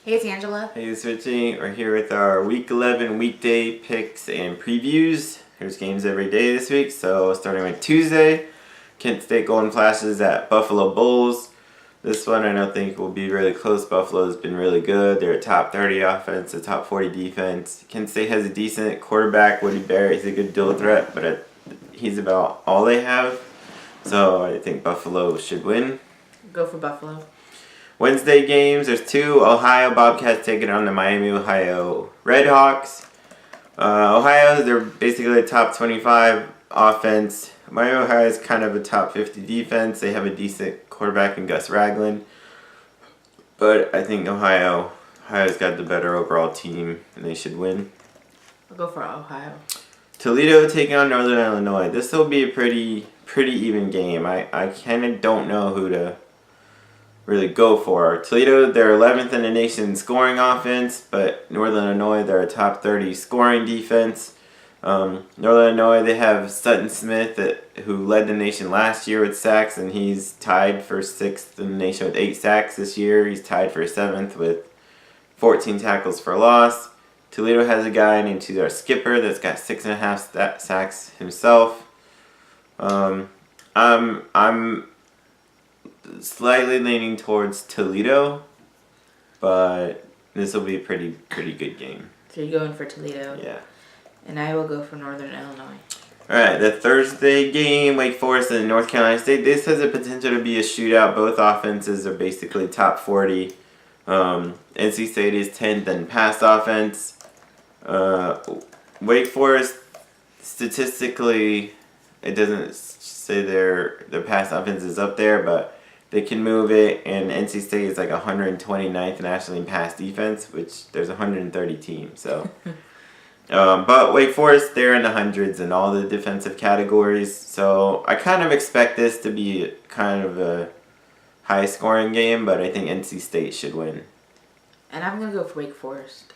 Hey, it's Angela. Hey, it's Richie. We're here with our Week 11 weekday picks and previews. There's games every day this week, so starting with Tuesday, Kent State Golden Flashes at Buffalo Bulls. This one I don't think will be really close. Buffalo's been really good. They're a top 30 offense, a top 40 defense. Kent State has a decent quarterback, Woody Barrett. He's a good dual threat, but he's about all they have. So I think Buffalo should win. Go for Buffalo. Wednesday games, there's two. Ohio Bobcats taking on the Miami, Ohio Redhawks. Ohio, they're basically a top 25 offense. Miami, Ohio is kind of a top 50 defense. They have a decent quarterback in Gus Ragland. But I think Ohio's got the better overall team, and they should win. I'll go for Ohio. Toledo taking on Northern Illinois. This will be a pretty even game. I kind of don't know who to really go for. Toledo, they're 11th in the nation in scoring offense, but Northern Illinois, they're a top 30 scoring defense. Northern Illinois, they have Sutton Smith, who led the nation last year with sacks, and he's tied for 6th in the nation with 8 sacks this year. He's tied for 7th with 14 tackles for loss. Toledo has a guy named Tudor Skipper that's got 6.5 sacks himself. I'm slightly leaning towards Toledo, but this will be a pretty good game. So you're going for Toledo? Yeah. And I will go for Northern Illinois. Alright, the Thursday game, Wake Forest and North Carolina State. This has the potential to be a shootout. Both offenses are basically top 40. NC State is 10th in pass offense. Wake Forest, statistically, it doesn't say their pass offense is up there, but they can move it, and NC State is like 129th nationally in pass defense, which there's 130 teams. So, but Wake Forest, they're in the hundreds in all the defensive categories. So I kind of expect this to be kind of a high-scoring game, but I think NC State should win. And I'm gonna go for Wake Forest.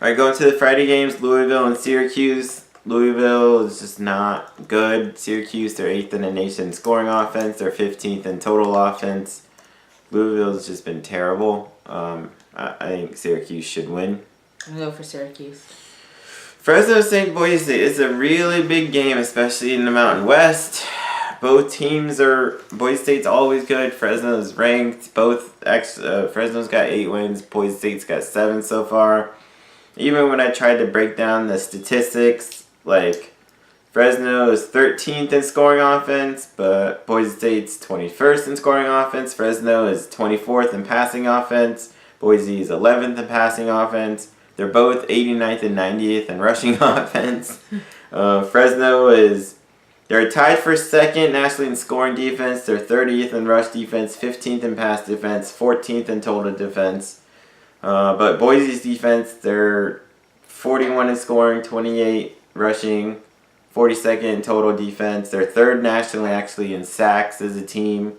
All right, going to the Friday games, Louisville and Syracuse. Louisville is just not good. Syracuse, they're 8th in the nation in scoring offense. They're 15th in total offense. Louisville's just been terrible. I think Syracuse should win. I'm going to go for Syracuse. Fresno State Boise is a really big game, especially in the Mountain West. Both teams are... Boise State's always good. Fresno's ranked. Fresno's got 8 wins. Boise State's got 7 so far. Even when I tried to break down the statistics, like Fresno is 13th in scoring offense, but Boise State's 21st in scoring offense. Fresno is 24th in passing offense. Boise is 11th in passing offense. They're both 89th and 90th in rushing offense. They're tied for 2nd nationally in scoring defense. They're 30th in rush defense, 15th in pass defense, 14th in total defense. But Boise's defense, they're 41 in scoring, 28 rushing, 42nd in total defense. They're 3rd nationally actually in sacks as a team.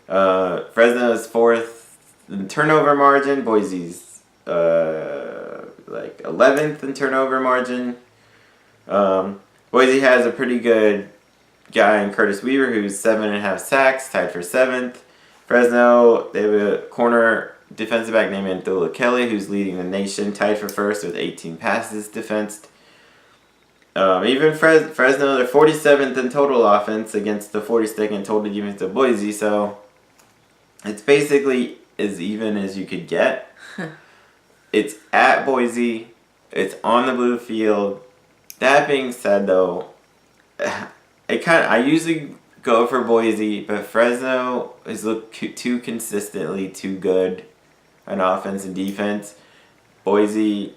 Fresno is 4th in turnover margin. Boise's 11th in turnover margin. Boise has a pretty good guy in Curtis Weaver who's 7.5 sacks, tied for 7th. Fresno, they have a corner defensive back named Anthula Kelly, who's leading the nation, tied for 1st with 18 passes defensed. Even Fresno, they're 47th in total offense against the 42nd total defense of Boise, so it's basically as even as you could get. It's at Boise. It's on the blue field. That being said, though, I usually go for Boise, but Fresno has looked too consistently too good on offense and defense. Boise,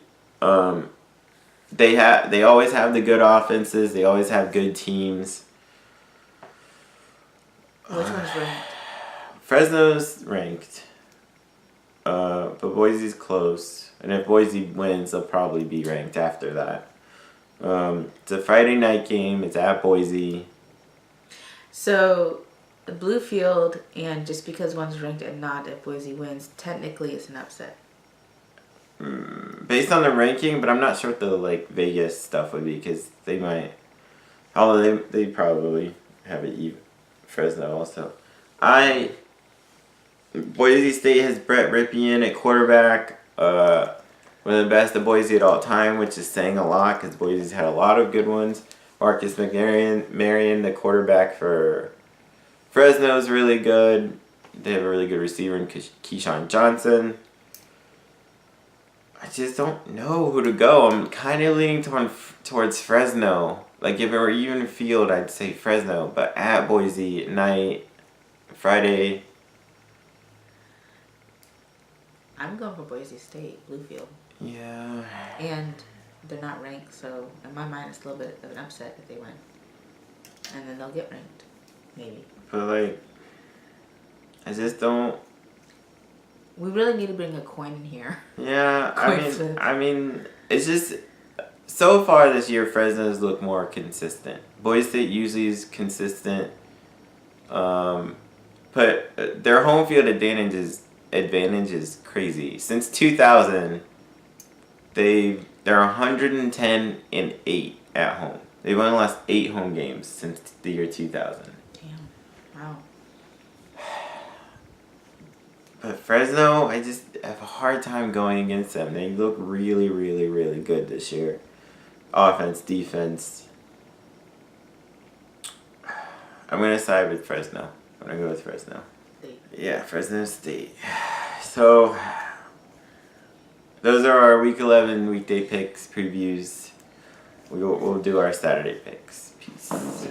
they always have the good offenses. They always have good teams. Which one's ranked? Fresno's ranked, but Boise's close. And if Boise wins, they'll probably be ranked after that. It's a Friday night game. It's at Boise. So, the blue field, and just because one's ranked and not if Boise wins, technically it's an upset. Based on the ranking, but I'm not sure what the Vegas stuff would be, because they might. Although they probably have it even. Fresno also. Boise State has Brett Ripien at quarterback. one of the best of Boise at all time, which is saying a lot because Boise's had a lot of good ones. Marcus Marion, the quarterback for Fresno, is really good. They have a really good receiver in Keyshawn Johnson. I just don't know who to go. I'm kind of leaning towards Fresno. Like, if it were even field, I'd say Fresno. But at Boise at night, Friday. I'm going for Boise State, Bluefield. Yeah. And they're not ranked, so in my mind it's a little bit of an upset if they win. And then they'll get ranked. Maybe. But, like, I just don't... We really need to bring a coin in here. Yeah, Coin I mean, it's just... So far this year, Fresno's look more consistent. Boise State usually is consistent. But their home field advantage is crazy. Since 2000, they're 110-8 at home. They've only lost 8 home games since the year 2000. Damn. Wow. But Fresno, I just have a hard time going against them. They look really, really, really good this year. Offense, defense. I'm going to side with Fresno. I'm going to go with Fresno. State. Yeah, Fresno State. So, those are our Week 11 weekday picks, previews. We'll do our Saturday picks. Peace. Yeah.